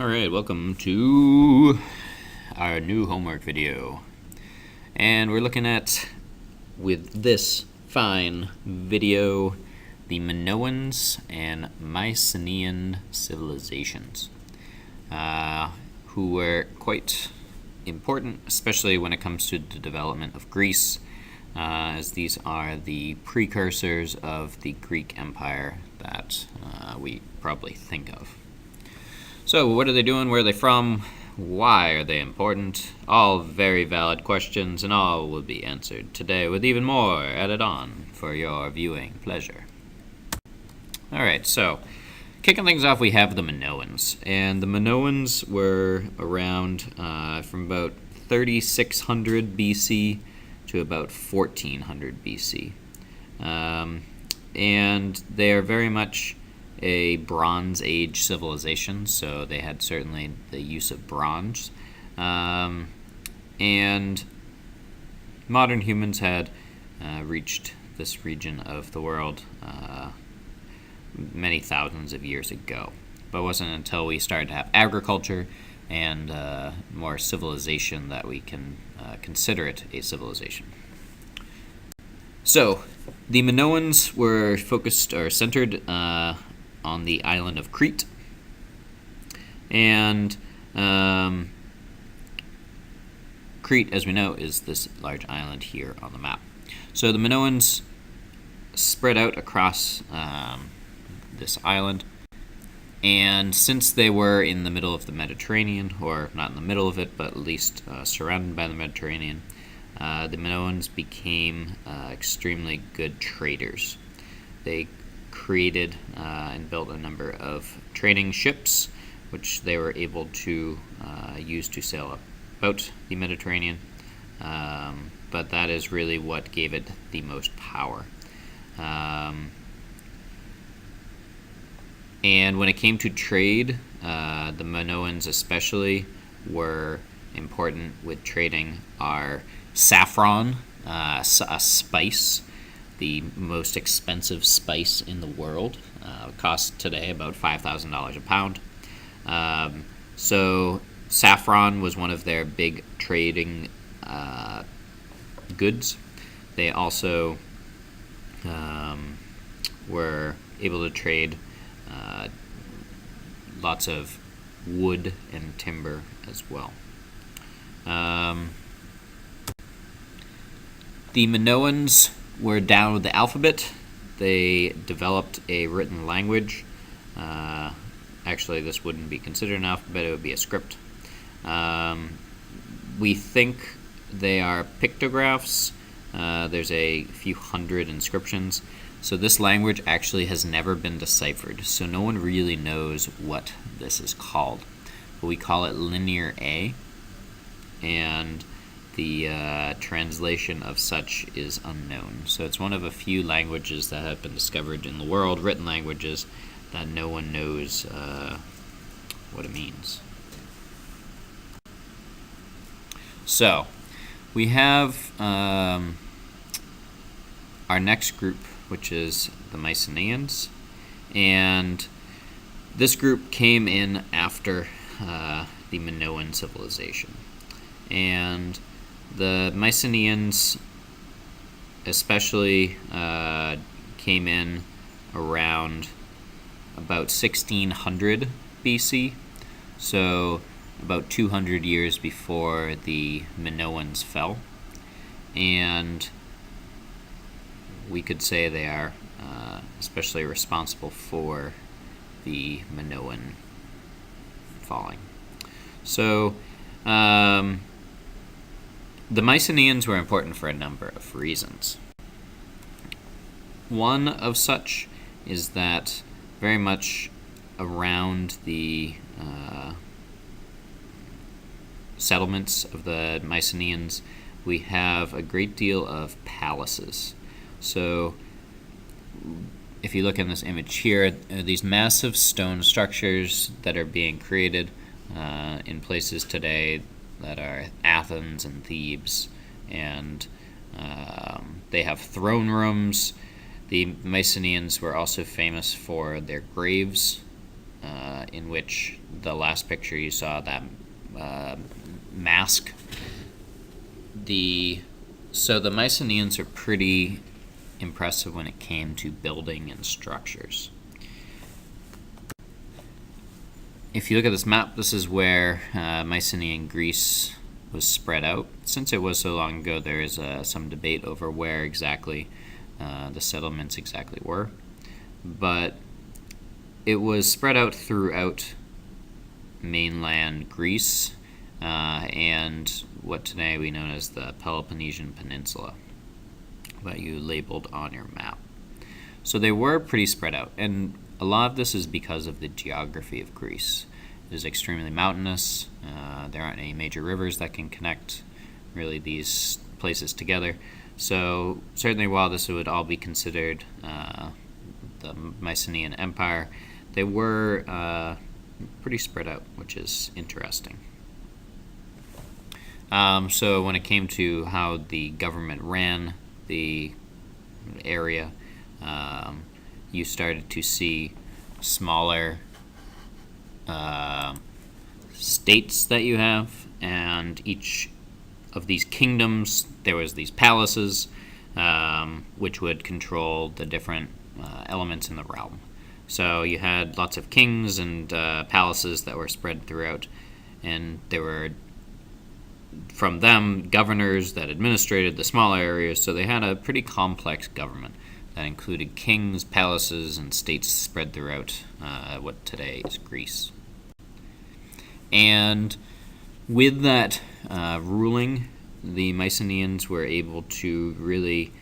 Alright, welcome to our new homework video. And we're looking at, with this fine video, the Minoans and Mycenaean civilizations, who were quite important, especially when it comes to the development of Greece, as these are the precursors of the Greek Empire that we probably think of. So, what are they doing? Where are they from? Why are they important? All very valid questions, and all will be answered today with even more added on for your viewing pleasure. Alright, so, kicking things off, we have the Minoans. And the Minoans were around from about 3600 BC to about 1400 BC. And they are very much a Bronze Age civilization, so they had certainly the use of bronze. And modern humans had reached this region of the world many thousands of years ago. But it wasn't until we started to have agriculture and more civilization that we can consider it a civilization. So, the Minoans were focused or centered on the island of Crete, and Crete, as we know, is this large island here on the map. So the Minoans spread out across this island, and since they were in the middle of the Mediterranean, or not in the middle of it, but at least surrounded by the Mediterranean, the Minoans became extremely good traders. They created and built a number of trading ships, which they were able to use to sail about the Mediterranean. But that is really what gave it the most power. And when it came to trade, the Minoans especially were important with trading our saffron, a spice, the most expensive spice in the world. Costs today about $5,000 a pound. So saffron was one of their big trading goods. They also were able to trade lots of wood and timber as well. The Minoans were down with the alphabet. They developed a written language. Actually, this wouldn't be considered an alphabet, it would be a script. We think they are pictographs. There's a few hundred inscriptions. So this language actually has never been deciphered, so no one really knows what this is called. But we call it Linear A, and the translation of such is unknown. So it's one of a few languages that have been discovered in the world, written languages, that no one knows what it means. So, we have our next group, which is the Mycenaeans, and this group came in after the Minoan civilization. And the Mycenaeans especially came in around about 1600 BC, so about 200 years before the Minoans fell. And we could say they are especially responsible for the Minoan falling. So, the Mycenaeans were important for a number of reasons. One of such is that very much around the settlements of the Mycenaeans, we have a great deal of palaces. So, if you look in this image here, these massive stone structures that are being created in places today that are Athens and Thebes, and they have throne rooms. The Mycenaeans were also famous for their graves, in which the last picture you saw, that mask. So the Mycenaeans are pretty impressive when it came to building and structures. If you look at this map, this is where Mycenaean Greece was spread out. Since it was so long ago, there is some debate over where exactly the settlements exactly were. But it was spread out throughout mainland Greece and what today we know as the Peloponnesian Peninsula, that you labeled on your map. So they were pretty spread out, and a lot of this is because of the geography of Greece. It is extremely mountainous. There aren't any major rivers that can connect really these places together. So certainly while this would all be considered the Mycenaean Empire, they were pretty spread out, which is interesting. So when it came to how the government ran the area, you started to see smaller states that you have, and each of these kingdoms, there was these palaces, which would control the different elements in the realm. So you had lots of kings and palaces that were spread throughout, and there were, from them, governors that administrated the smaller areas, so they had a pretty complex government that included kings, palaces, and states spread throughout what today is Greece. And with that ruling, the Mycenaeans were able to really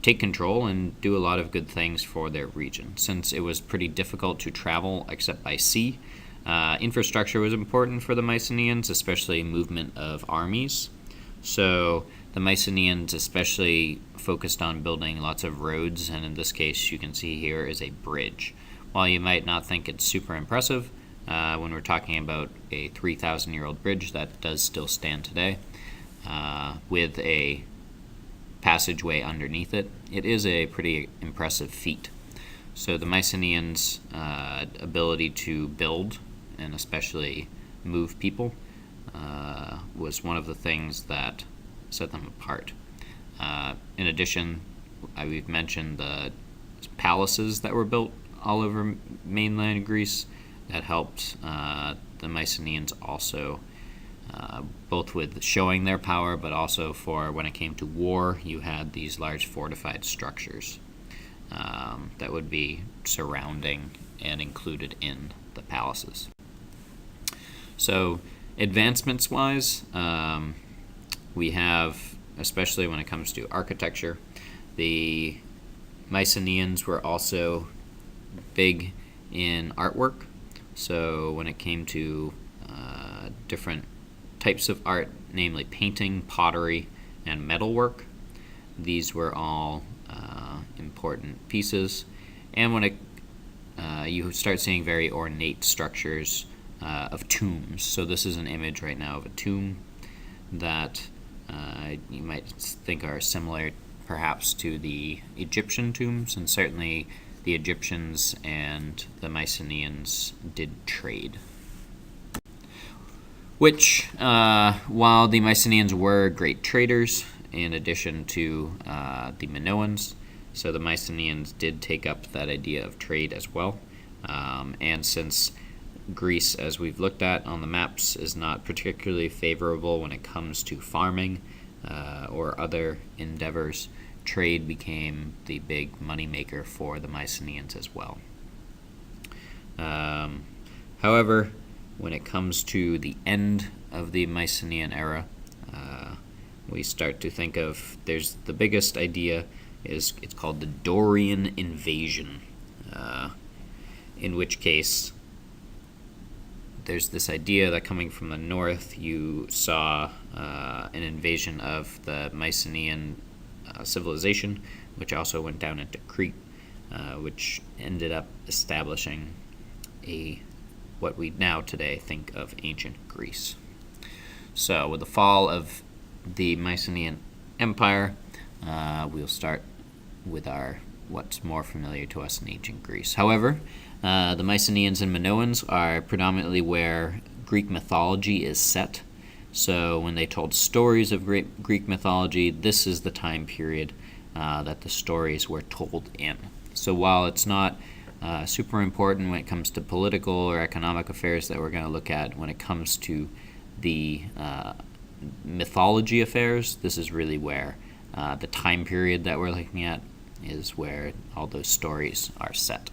take control and do a lot of good things for their region. Since it was pretty difficult to travel except by sea, infrastructure was important for the Mycenaeans, especially movement of armies. So the Mycenaeans especially focused on building lots of roads, and in this case you can see here is a bridge. While you might not think it's super impressive, when we're talking about a 3,000-year-old bridge that does still stand today, with a passageway underneath it, it is a pretty impressive feat. So the Mycenaeans' ability to build and especially move people was one of the things that set them apart. In addition, we've mentioned the palaces that were built all over mainland Greece that helped the Mycenaeans also, both with showing their power, but also for when it came to war, you had these large fortified structures that would be surrounding and included in the palaces. So advancements-wise, we have, especially when it comes to architecture, the Mycenaeans were also big in artwork. So when it came to different types of art, namely painting, pottery, and metalwork, these were all important pieces. And when you start seeing very ornate structures of tombs. So this is an image right now of a tomb that you might think are similar perhaps to the Egyptian tombs, and certainly the Egyptians and the Mycenaeans did trade. Which, while the Mycenaeans were great traders, in addition to the Minoans, so the Mycenaeans did take up that idea of trade as well. And since Greece, as we've looked at on the maps, is not particularly favorable when it comes to farming or other endeavors, trade became the big moneymaker for the Mycenaeans as well. However, when it comes to the end of the Mycenaean era, we start to think of, there's the biggest idea is it's called the Dorian invasion, in which case there's this idea that coming from the north you saw an invasion of the Mycenaean civilization, which also went down into Crete, which ended up establishing what we now today think of ancient Greece. So with the fall of the Mycenaean Empire, we'll start with our what's more familiar to us in ancient Greece. However, the Mycenaeans and Minoans are predominantly where Greek mythology is set. So when they told stories of Greek mythology, this is the time period that the stories were told in. So while it's not super important when it comes to political or economic affairs that we're going to look at, when it comes to the mythology affairs, this is really where the time period that we're looking at is where all those stories are set.